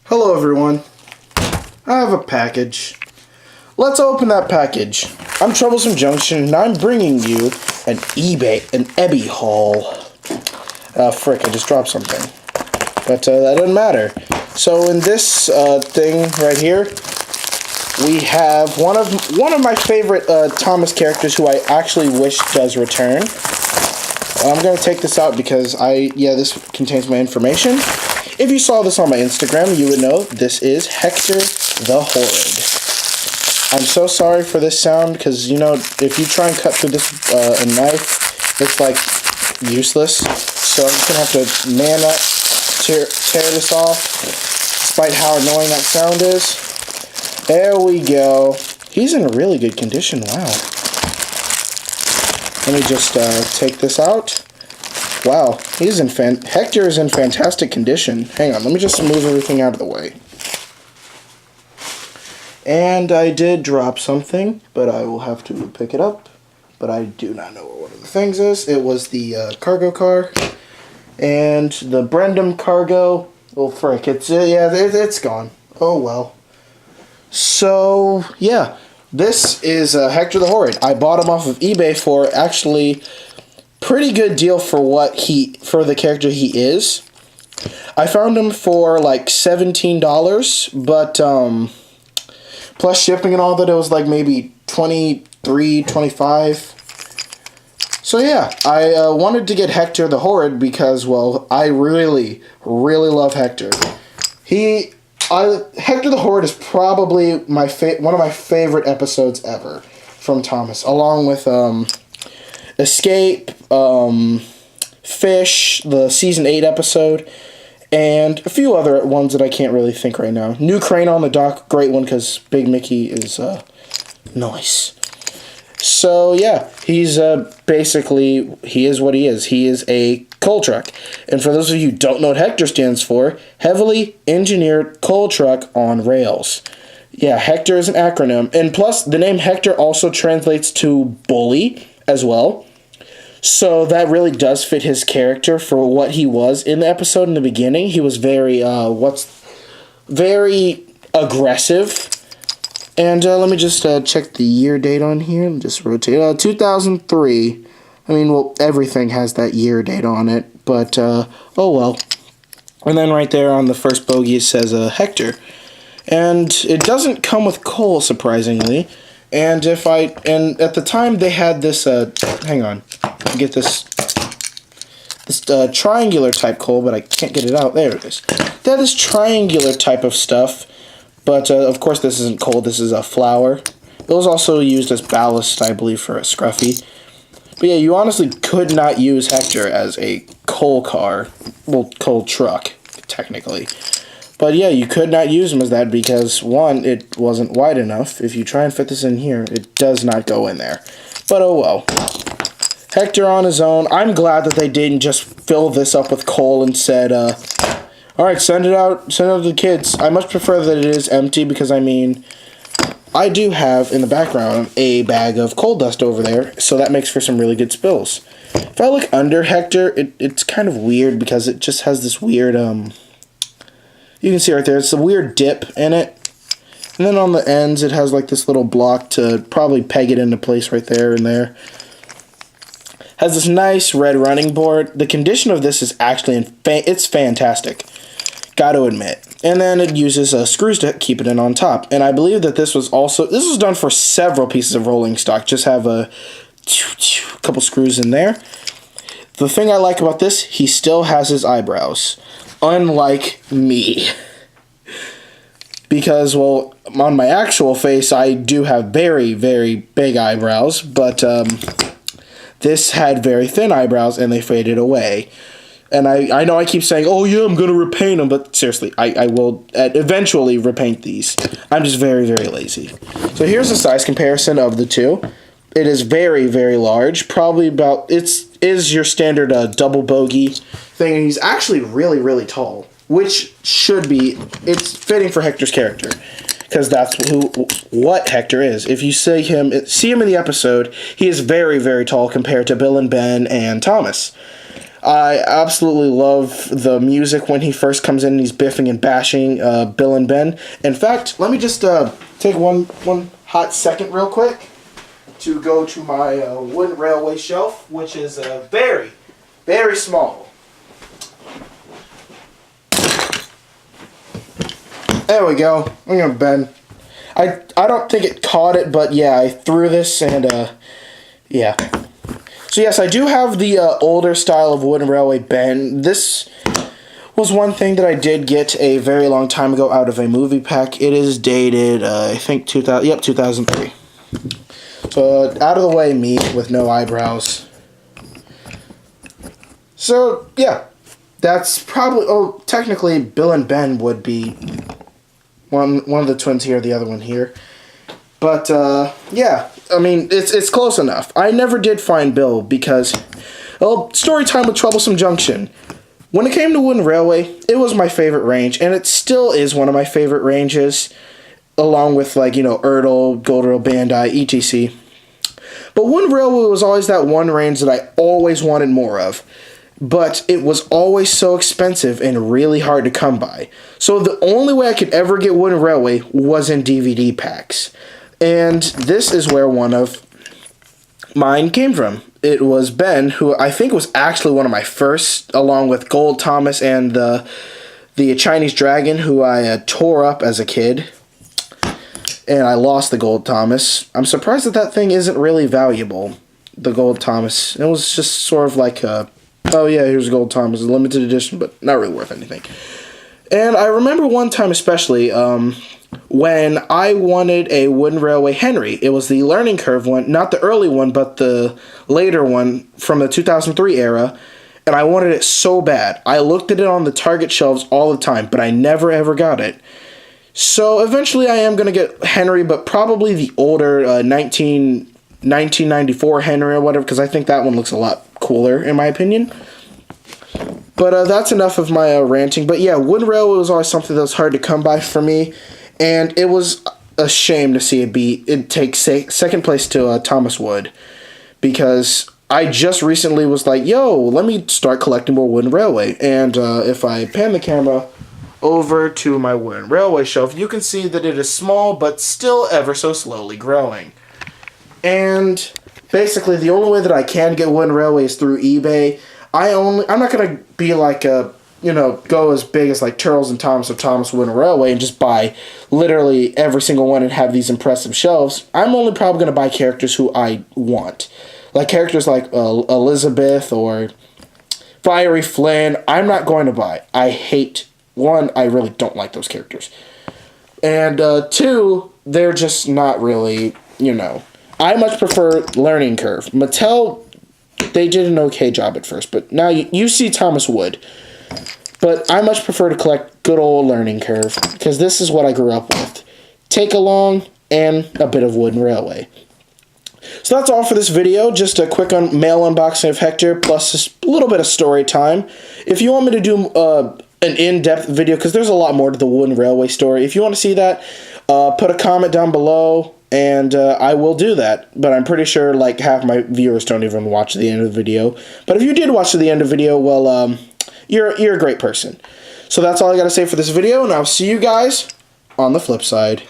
Hello everyone, I have a package. Let's open that package. I'm Troublesome Junction and I'm bringing you an Ebby haul. Frick, I just dropped something. But that doesn't matter. So in this thing right here, we have one of my favorite Thomas characters who I actually wish does return. I'm going to take this out because this contains my information. If you saw this on my Instagram, you would know this is Hector the Horrid. I'm so sorry for this sound because, you know, if you try and cut through this a knife, it's like useless. So I'm just going to have to man up, tear this off, despite how annoying that sound is. There we go. He's in really good condition, wow. Let me just take this out. Wow, Hector is in fantastic condition. Hang on, let me just move everything out of the way. And I did drop something, but I will have to pick it up. But I do not know what one of the things is. It was the cargo car. And the Brendam cargo. Oh, frick, it's gone. Oh, well. So, yeah. This is Hector the Horrid. I bought him off of eBay for actually pretty good deal for the character he is. I found him for like $17, but plus shipping and all that, it was like maybe $23, $25. So yeah, I wanted to get Hector the Horrid because, well, I really, really love Hector. Hector the Horrid is probably one of my favorite episodes ever from Thomas, along with Escape, Fish, the Season 8 episode, and a few other ones that I can't really think right now. New Crane on the Dock, great one because Big Mickey is nice. So yeah, he's basically, he is what he is. He is a coal truck. And for those of you who don't know what Hector stands for, Heavily Engineered Coal Truck on Rails. Yeah, Hector is an acronym. And plus, the name Hector also translates to bully as well. So that really does fit his character for what he was in the episode in the beginning. He was very, very aggressive. And let me just check the year date on here. Just rotate. 2003. I mean, well, everything has that year date on it. But, oh well. And then right there on the first bogey it says Hector. And it doesn't come with coal, surprisingly. And at the time they had this, hang on, get this triangular type coal, but I can't get it out. There it is. They had this triangular type of stuff, but of course this isn't coal. This is a flour. It was also used as ballast, I believe, for a Scruffy. But yeah, you honestly could not use Hector as a coal car, well, coal truck, technically. But yeah, you could not use him as that because, one, it wasn't wide enough. If you try and fit this in here, it does not go in there. But oh well. Hector on his own. I'm glad that they didn't just fill this up with coal and said, alright, send it out to the kids. I much prefer that it is empty because, I mean, I do have, in the background, a bag of coal dust over there, so that makes for some really good spills. If I look under Hector, it's kind of weird because it just has this weird, you can see right there, it's a weird dip in it. And then on the ends, it has like this little block to probably peg it into place right there and there. Has this nice red running board. The condition of this is actually, it's fantastic. Got to admit. And then it uses screws to keep it in on top. And I believe that this was done for several pieces of rolling stock. Just have a couple screws in there. The thing I like about this, he still has his eyebrows. Unlike me. Because, well, on my actual face, I do have very, very big eyebrows. But this had very thin eyebrows, and they faded away. And I know I keep saying, oh yeah, I'm going to repaint them, but seriously, I will eventually repaint these. I'm just very, very lazy. So here's a size comparison of the two. It is very, very large. Probably about, is your standard double bogey thing. And he's actually really, really tall, which should be, it's fitting for Hector's character. Because that's what Hector is. If you see him in the episode, he is very, very tall compared to Bill and Ben and Thomas. I absolutely love the music when he first comes in and he's biffing and bashing Bill and Ben. In fact, let me just take one hot second real quick to go to my wooden railway shelf, which is very, very small. There we go. I'm gonna Ben. I don't think it caught it, but yeah, I threw this and yeah. So yes, I do have the older style of wooden railway Ben. This was one thing that I did get a very long time ago out of a movie pack. It is dated, I think 2003. So out of the way, me with no eyebrows. So yeah, that's probably, oh, technically Bill and Ben would be one of the twins here, the other one here. But yeah, I mean, it's close enough. I never did find Bill because, well, story time with Troublesome Junction. When it came to Wooden Railway, it was my favorite range, and it still is one of my favorite ranges, along with, like, you know, Erdl, Goldrill, Bandai, etc. But Wooden Railway was always that one range that I always wanted more of. But it was always so expensive and really hard to come by. So the only way I could ever get Wooden Railway was in DVD packs. And this is where one of mine came from. It was Ben, who I think was actually one of my first, along with Gold Thomas and the Chinese Dragon, who I tore up as a kid. And I lost the Gold Thomas. I'm surprised that thing isn't really valuable, the Gold Thomas. It was just sort of like a, oh yeah, here's Gold Thomas, a limited edition, but not really worth anything. And I remember one time especially, when I wanted a Wooden Railway Henry. It was the Learning Curve one, not the early one, but the later one from the 2003 era, and I wanted it so bad. I looked at it on the Target shelves all the time, but I never ever got it. So eventually I am going to get Henry, but probably the older 1994 Henry or whatever, because I think that one looks a lot cooler in my opinion. But that's enough of my ranting. But yeah, Wooden Railway was always something that was hard to come by for me. And it was a shame to see it take second place to Thomas Wood. Because I just recently was like, yo, let me start collecting more Wooden Railway. And if I pan the camera over to my Wooden Railway shelf, you can see that it is small, but still ever so slowly growing. And basically, the only way that I can get Wooden Railway is through eBay. I'm not going to be like go as big as like Turtles and Thomas or Thomas Wooden Railway and just buy literally every single one and have these impressive shelves. I'm only probably going to buy characters who I want. Like characters like Elizabeth or Fiery Flynn, I'm not going to buy. One, I really don't like those characters. And two, they're just not really, I much prefer Learning Curve. Mattel, they did an okay job at first, but now you see Thomas Wood. But I much prefer to collect good old Learning Curve, because this is what I grew up with. Take along and a bit of Wooden Railway. So that's all for this video. Just a quick mail unboxing of Hector, plus a little bit of story time. If you want me to do an in-depth video, because there's a lot more to the Wooden Railway story, if you want to see that, put a comment down below. And I will do that, but I'm pretty sure like half my viewers don't even watch the end of the video. But if you did watch to the end of the video, well, you're a great person. So that's all I got to say for this video, and I'll see you guys on the flip side.